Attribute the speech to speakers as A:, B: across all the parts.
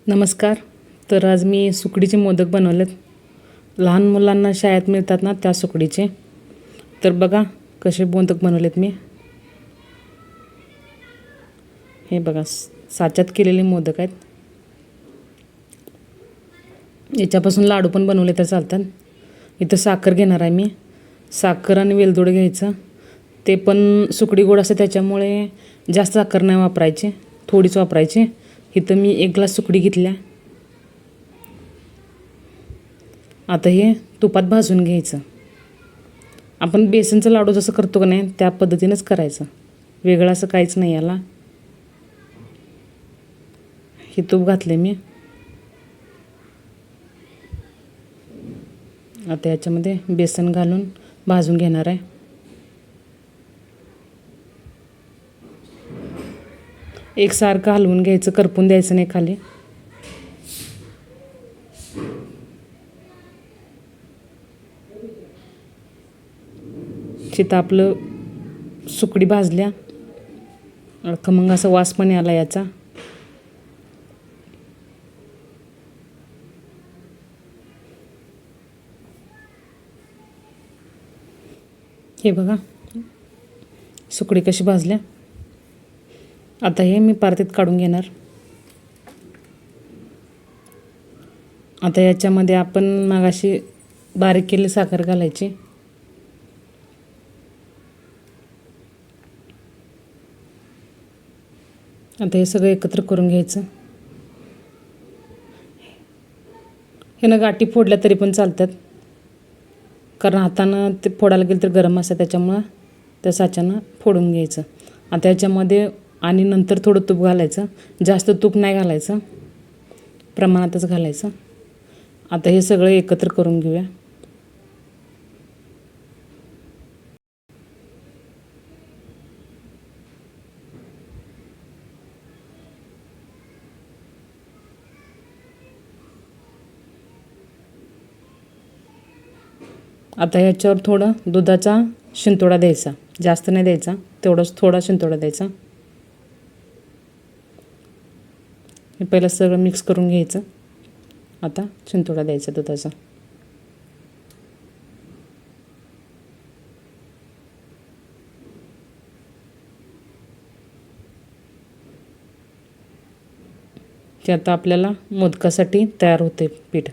A: नमस्कार. तर आज मी सुकडीचे मोदक बनवलेत. लहान मुलांना शाळेत मिळतात ना त्या सुकडीचे. तर बघा कसे मोदक बनवलेत मी. हे बघा साच्यात केलेले मोदक आहेत. याच्यापासून लाडू पण बनवले तर चालतात. इथं साखर घेणार आहे मी. साखर आणि वेलदोडे घ्यायचं. ते पण सुकडी गोड असते त्याच्यामुळे जास्त साखर नाही वापरायची, थोडीच वापरायची. इथं मी 1 ग्लास सुकडी घेतल्या. आता हे तुपात भाजून घ्यायचं. आपण बेसनचं लाडू जसं करतो का नाही त्या पद्धतीनंच करायचं, वेगळं असं काहीच नाही याला. हे तूप घातले मी. आता याच्यामध्ये बेसन घालून भाजून घेणार आहे. एकसारखं हलवून घ्यायचं, करपून द्यायचं नाही खाली. चिता आपलं सुकडी भाजल्या, खमंग असा वास पण आला याचा. हे बघा सुकडी कशी भाजल्या. आता हे मी पातेल्यात काढून घेणार. आता याच्यामध्ये आपण मगाशी बारीक केलेली साखर घालायची. आता हे सगळं एकत्र करून घ्यायचं. ह्यानं गाठी फोडल्या तरी पण चालतात, कारण हातानं ते फोडायला गेलं तर गरम असतं, त्याच्यामुळं त्या साच्यानं फोडून घ्यायचं. आता याच्यामध्ये आणि नंतर थोडं तूप घालायचं. जास्त तूप नाही घालायचं, प्रमाणातच घालायचं. आता हे सगळं एकत्र करून घेऊया. आता ह्याच्यावर थोडं दुधाचा शिंतोडा द्यायचा, जास्त नाही द्यायचा, तेवढंच थोडा शिंतोडा द्यायचा. हे पहिलं सगळं मिक्स करून घ्यायचं. आता शिंतोडा द्यायचा दुधाचा. ते आता आपल्याला मोदकासाठी तयार होते पीठ.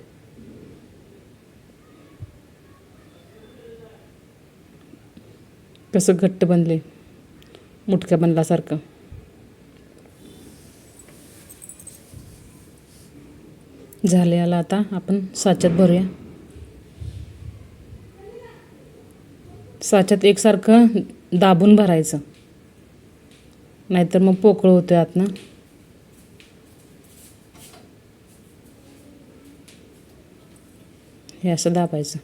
A: कसं घट्ट बनले, मुटक्या बनल्यासारखं. झाले याला. आता आपण साच्यात भरूया. साच्यात एकसारखं दाबून भरायचं, नाहीतर मग पोकळ होतं आतनं. हे असं दाबायचं.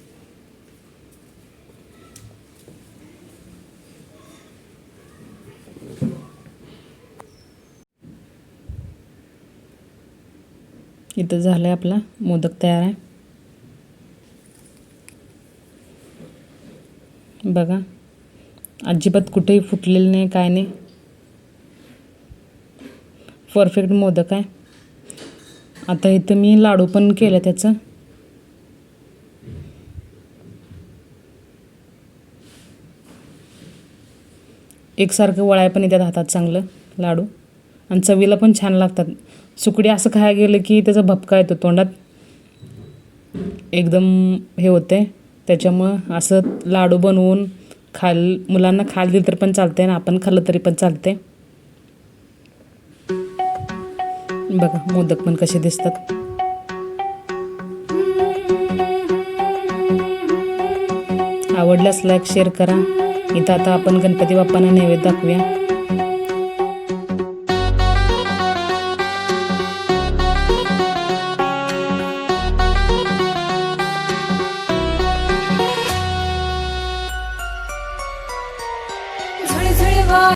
A: इथं झालं आहे, आपला मोदक तयार आहे. बघा अजिबात कुठेही फुटलेलं नाही, काय नाही, परफेक्ट मोदक आहे. आता इथं मी लाडू पण केलं त्याचं. एकसारखं वळाय पण येतात हातात चांगलं लाडू, आणि चवीला पण छान लागतात. सुकडी असं खायला गेलं की त्याचा भपका येतो तोंडात, एकदम हे होते. त्याच्यामुळं असं लाडू बनवून मुलांना खायला दिलं तर पण चालते, आणि आपण खाल्लं तरी पण चालते. बघा मोदक पण कसे दिसतात. आवडल्यास लाईक शेअर करा. इथं आता आपण गणपती बाप्पांना नैवेद्य दाखवूया.